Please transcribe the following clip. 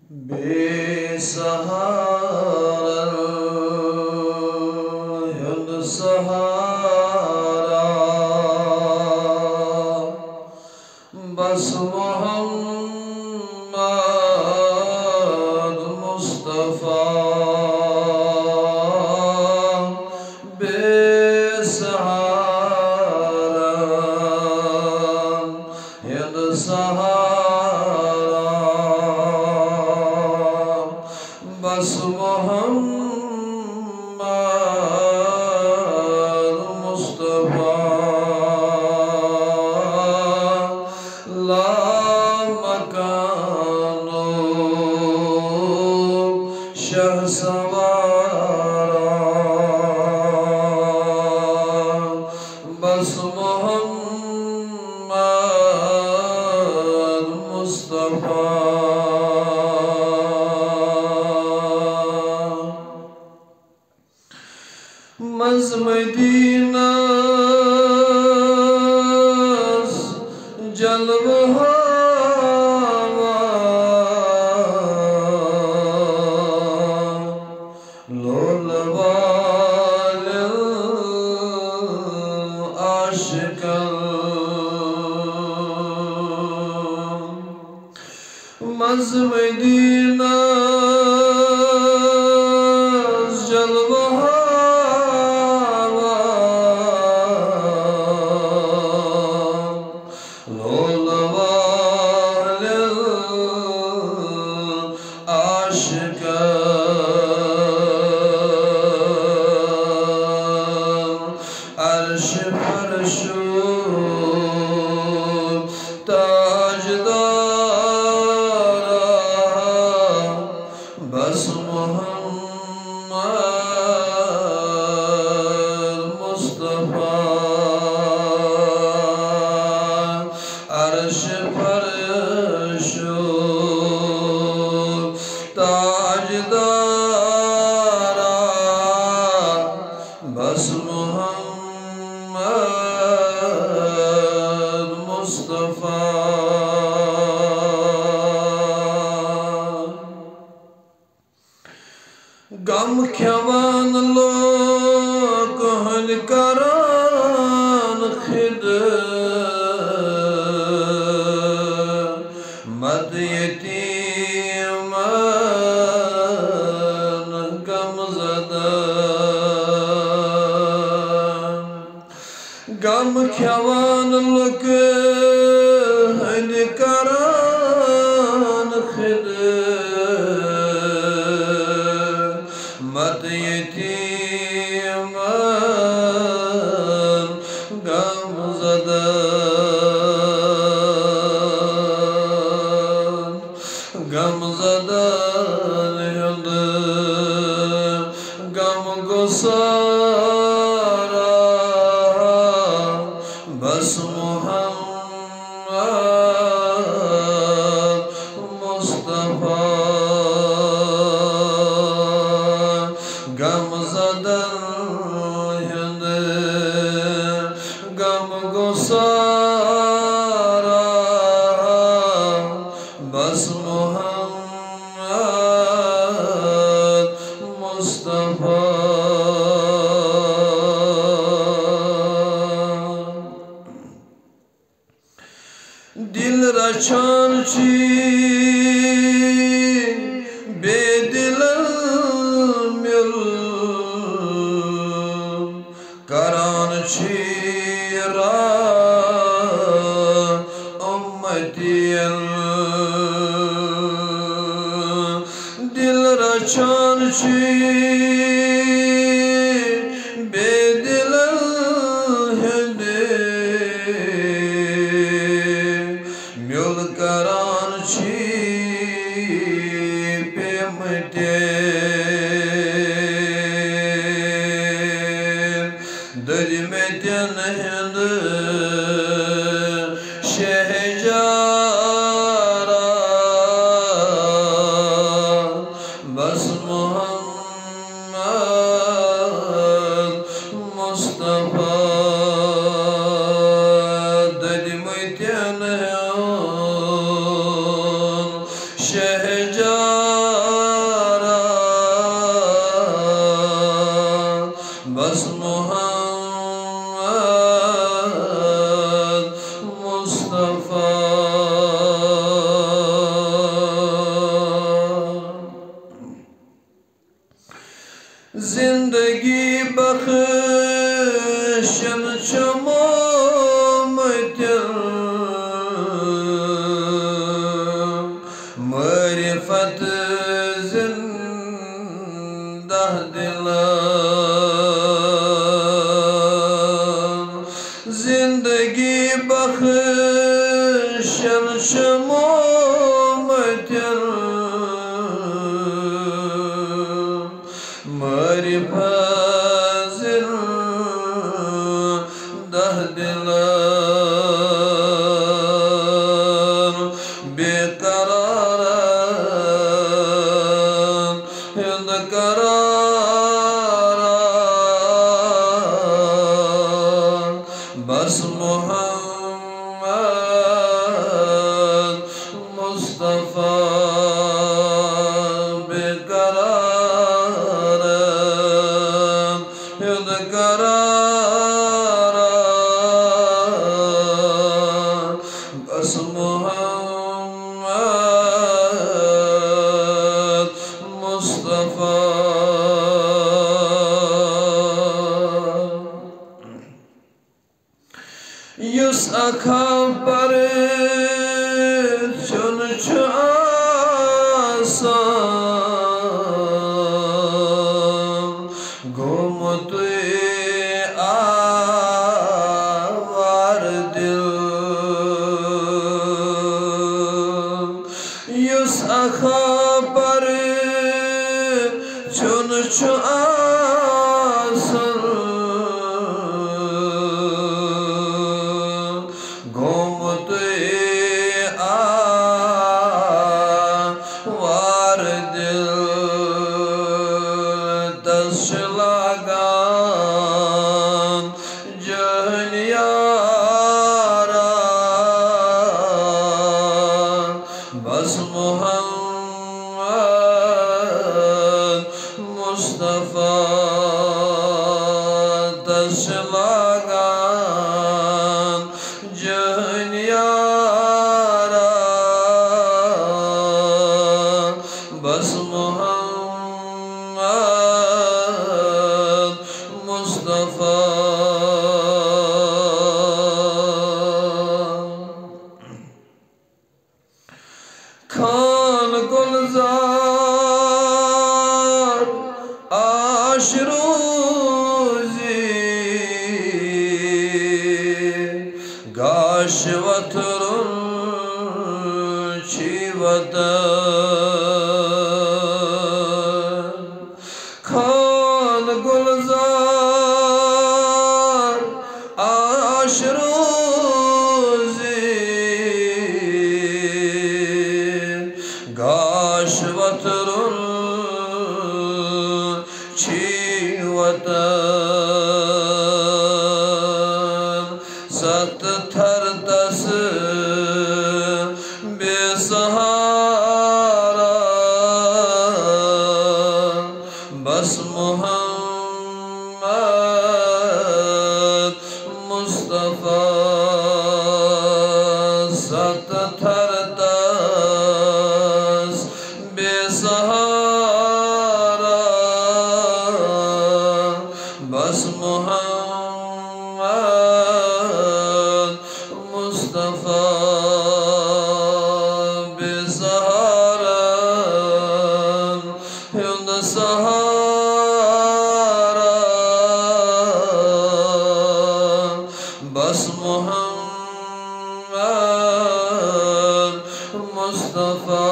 बेसहारा हुन सहारा बस मोहम्मद मुस्तफा बेसहारा हुन सहारा बस मोहम्मद मुस्तफा ला मकानो शहसवारा बस मोहम्मद मुस्तफा मज़ मदीना जलवा लोलवाल आशिकल मज़ मदीना जलवा अर्श फरशो ताजदारा बस मोहम्मद मुस्तफा अर्श फरशो ताजदारा बस मोहम्मद मुस्तफा गम ख्यावान लोग हल करान खिदमत यतीमन गम ज़दा गम ख्यावान लोग हल करान खिदमत यतीमन गम ज़दा गम ज़दा गम गुसारा बस मोहम्मद मुस्तफा गम ज़दा गम गुसारा बस मोहम्मद मुस्तफा दिल रचान छी बेदिल मिल करान छी रा उम्मतियल दिल रचान छी बेदिल म्युल करान छी पे मटे दर में दिन हिंद शहजारा बस मोहम्मद मुस्तफा दर में दिन शहजारा जिंदगी बख्शन मोमतिन मारिफत जिंदा दिलान जिंदगी बख्शन मोमतिन मारिफत जिंदा दिलान बेकरार बस मोहम्मद मुस्तफा बेकरार बस मोहम्मद मुस्तफा युस अखबर चुन आसान गोमत आवार दिल युस अखबर चुन आसान गोमत आवार दिल तशलागान जहनियारा बस मोहम्मद मुस्तफा तशलागान जहनियारा बस मोहम्मद मुस्तफा खान गुलजार आशरोजी गाश वतरुन वतन खान गुलजार आशरोजी गाश वतरुन वतन सत थर दस बेसहारा बस मोहम्मद मुस्तफा सत थर दस बेसहारा बस मोहम्मद मुस्तफा बेसहारा हिंद सहारा बस मोहम्मद मुस्तफा